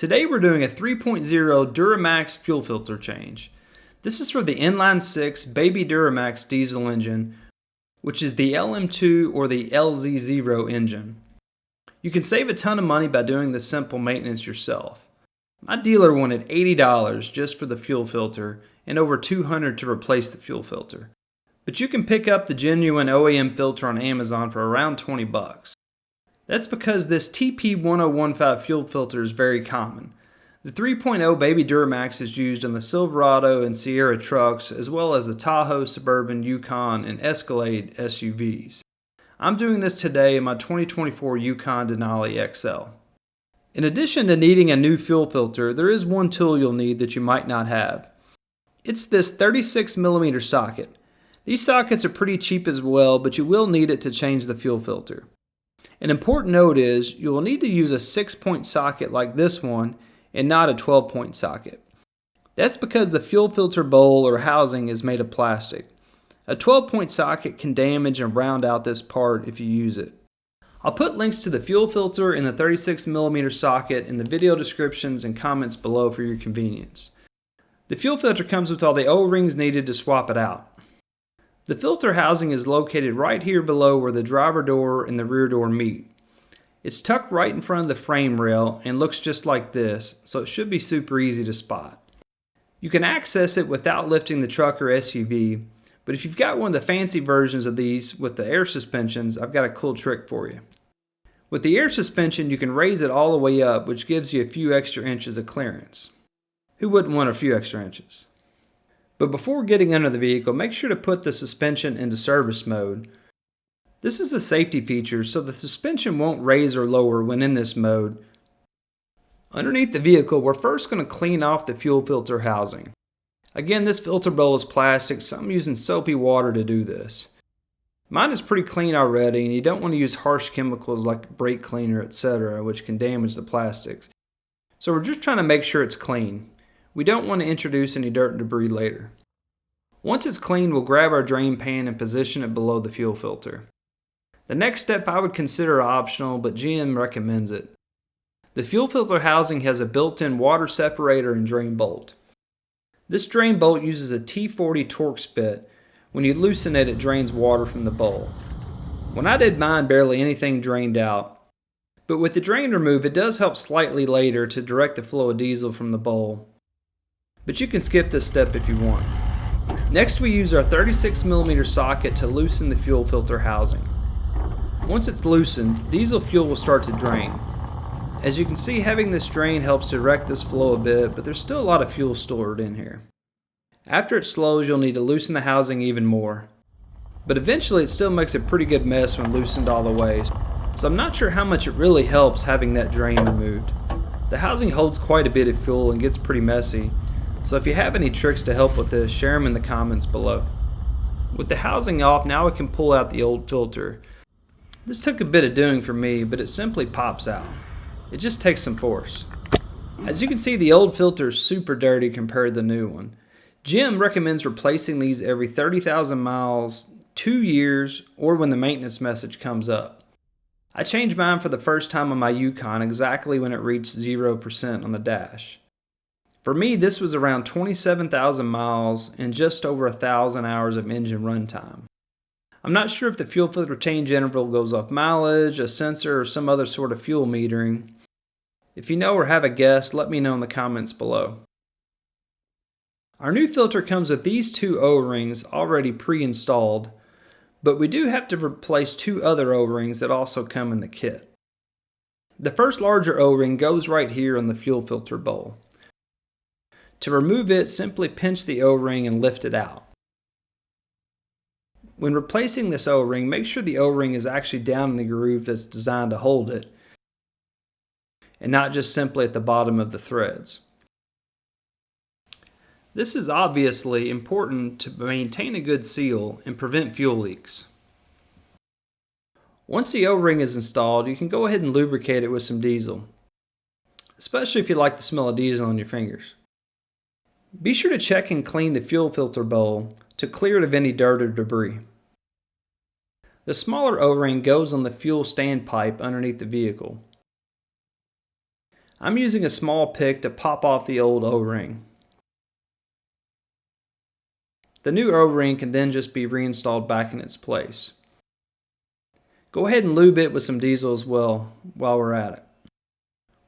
Today we're doing a 3.0 Duramax fuel filter change. This is for the inline-6 Baby Duramax diesel engine, which is the LM2 or the LZ0 engine. You can save a ton of money by doing this simple maintenance yourself. My dealer wanted $80 just for the fuel filter and over $200 to replace the fuel filter. But you can pick up the genuine OEM filter on Amazon for around $20. That's because this TP1015 fuel filter is very common. The 3.0 Baby Duramax is used on the Silverado and Sierra trucks, as well as the Tahoe, Suburban, Yukon, and Escalade SUVs. I'm doing this today in my 2024 Yukon Denali XL. In addition to needing a new fuel filter, there is one tool you'll need that you might not have. It's this 36mm socket. These sockets are pretty cheap as well, but you will need it to change the fuel filter. An important note is you will need to use a 6-point socket like this one and not a 12-point socket. That's because the fuel filter bowl or housing is made of plastic. A 12-point socket can damage and round out this part if you use it. I'll put links to the fuel filter and the 36mm socket in the video descriptions and comments below for your convenience. The fuel filter comes with all the O-rings needed to swap it out. The filter housing is located right here below where the driver door and the rear door meet. It's tucked right in front of the frame rail and looks just like this, so it should be super easy to spot. You can access it without lifting the truck or SUV, but if you've got one of the fancy versions of these with the air suspensions, I've got a cool trick for you. With the air suspension, you can raise it all the way up, which gives you a few extra inches of clearance. Who wouldn't want a few extra inches? But before getting under the vehicle, make sure to put the suspension into service mode. This is a safety feature, so the suspension won't raise or lower when in this mode. Underneath the vehicle, we're first going to clean off the fuel filter housing. Again, this filter bowl is plastic, so I'm using soapy water to do this. Mine is pretty clean already, and you don't want to use harsh chemicals like brake cleaner, etc., which can damage the plastics. So we're just trying to make sure it's clean. We don't want to introduce any dirt and debris later. Once it's clean, we'll grab our drain pan and position it below the fuel filter. The next step I would consider optional, but GM recommends it. The fuel filter housing has a built-in water separator and drain bolt. This drain bolt uses a T40 torx bit. When you loosen it, it drains water from the bowl. When I did mine, barely anything drained out. But with the drain removed, it does help slightly later to direct the flow of diesel from the bowl. But you can skip this step if you want. Next, we use our 36mm socket to loosen the fuel filter housing. Once it's loosened, diesel fuel will start to drain. As you can see, having this drain helps direct this flow a bit, but there's still a lot of fuel stored in here. After it slows, you'll need to loosen the housing even more. But eventually it still makes a pretty good mess when loosened all the way, so I'm not sure how much it really helps having that drain removed. The housing holds quite a bit of fuel and gets pretty messy, so if you have any tricks to help with this, share them in the comments below. With the housing off, now we can pull out the old filter. This took a bit of doing for me, but it simply pops out. It just takes some force. As you can see, the old filter is super dirty compared to the new one. GM recommends replacing these every 30,000 miles, 2 years, or when the maintenance message comes up. I changed mine for the first time on my Yukon exactly when it reached 0% on the dash. For me, this was around 27,000 miles and just over 1,000 hours of engine runtime. I'm not sure if the fuel filter change interval goes off mileage, a sensor, or some other sort of fuel metering. If you know or have a guess, let me know in the comments below. Our new filter comes with these two O-rings already pre-installed, but we do have to replace 2 other O-rings that also come in the kit. The first larger O-ring goes right here on the fuel filter bowl. To remove it, simply pinch the O-ring and lift it out. When replacing this O-ring, make sure the O-ring is actually down in the groove that's designed to hold it, and not just simply at the bottom of the threads. This is obviously important to maintain a good seal and prevent fuel leaks. Once the O-ring is installed, you can go ahead and lubricate it with some diesel, especially if you like the smell of diesel on your fingers. Be sure to check and clean the fuel filter bowl to clear it of any dirt or debris. The smaller O-ring goes on the fuel standpipe underneath the vehicle. I'm using a small pick to pop off the old O-ring. The new O-ring can then just be reinstalled back in its place. Go ahead and lube it with some diesel as well while we're at it.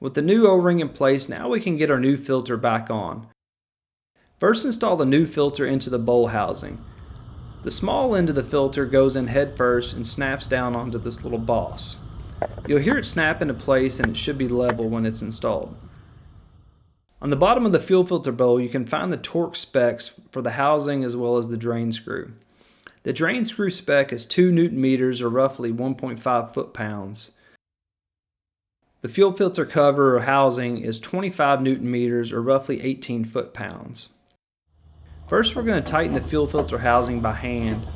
With the new O-ring in place, now we can get our new filter back on. First, install the new filter into the bowl housing. The small end of the filter goes in head first and snaps down onto this little boss. You'll hear it snap into place and it should be level when it's installed. On the bottom of the fuel filter bowl, you can find the torque specs for the housing as well as the drain screw. The drain screw spec is 2 Newton meters or roughly 1.5 foot-pounds. The fuel filter cover or housing is 25 Newton meters or roughly 18 foot-pounds. First, we're going to tighten the fuel filter housing by hand.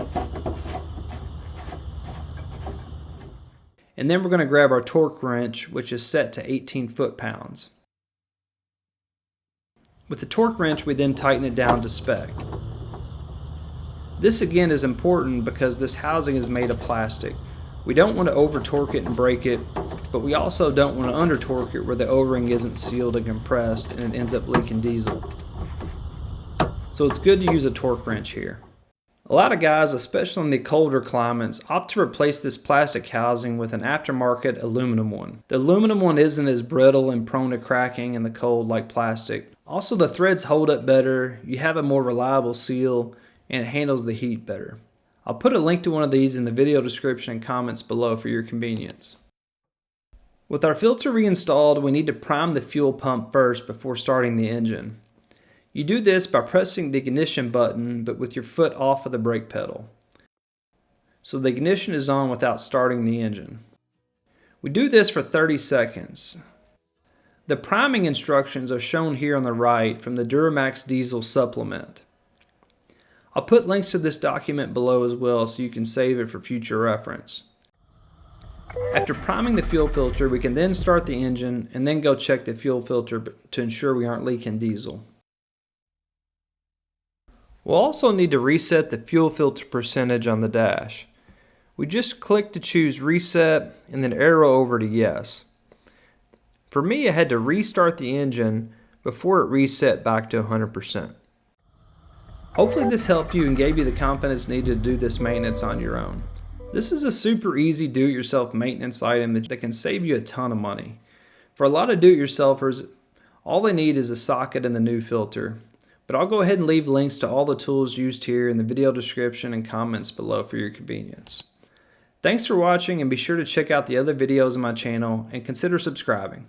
And then we're going to grab our torque wrench, which is set to 18 foot-pounds. With the torque wrench, we then tighten it down to spec. This again is important because this housing is made of plastic. We don't want to over torque it and break it, but we also don't want to under torque it where the O-ring isn't sealed and compressed and it ends up leaking diesel. So it's good to use a torque wrench here. A lot of guys, especially in the colder climates, opt to replace this plastic housing with an aftermarket aluminum one. The aluminum one isn't as brittle and prone to cracking in the cold like plastic. Also, the threads hold up better, you have a more reliable seal, and it handles the heat better. I'll put a link to one of these in the video description and comments below for your convenience. With our filter reinstalled, we need to prime the fuel pump first before starting the engine. You do this by pressing the ignition button but with your foot off of the brake pedal. So the ignition is on without starting the engine. We do this for 30 seconds. The priming instructions are shown here on the right from the Duramax Diesel Supplement. I'll put links to this document below as well so you can save it for future reference. After priming the fuel filter, we can then start the engine and then go check the fuel filter to ensure we aren't leaking diesel. We'll also need to reset the fuel filter percentage on the dash. We just click to choose reset and then arrow over to yes. For me, I had to restart the engine before it reset back to 100%. Hopefully this helped you and gave you the confidence needed to do this maintenance on your own. This is a super easy do-it-yourself maintenance item that can save you a ton of money. For a lot of do-it-yourselfers, all they need is a socket and the new filter. But I'll go ahead and leave links to all the tools used here in the video description and comments below for your convenience. Thanks for watching and be sure to check out the other videos on my channel and consider subscribing.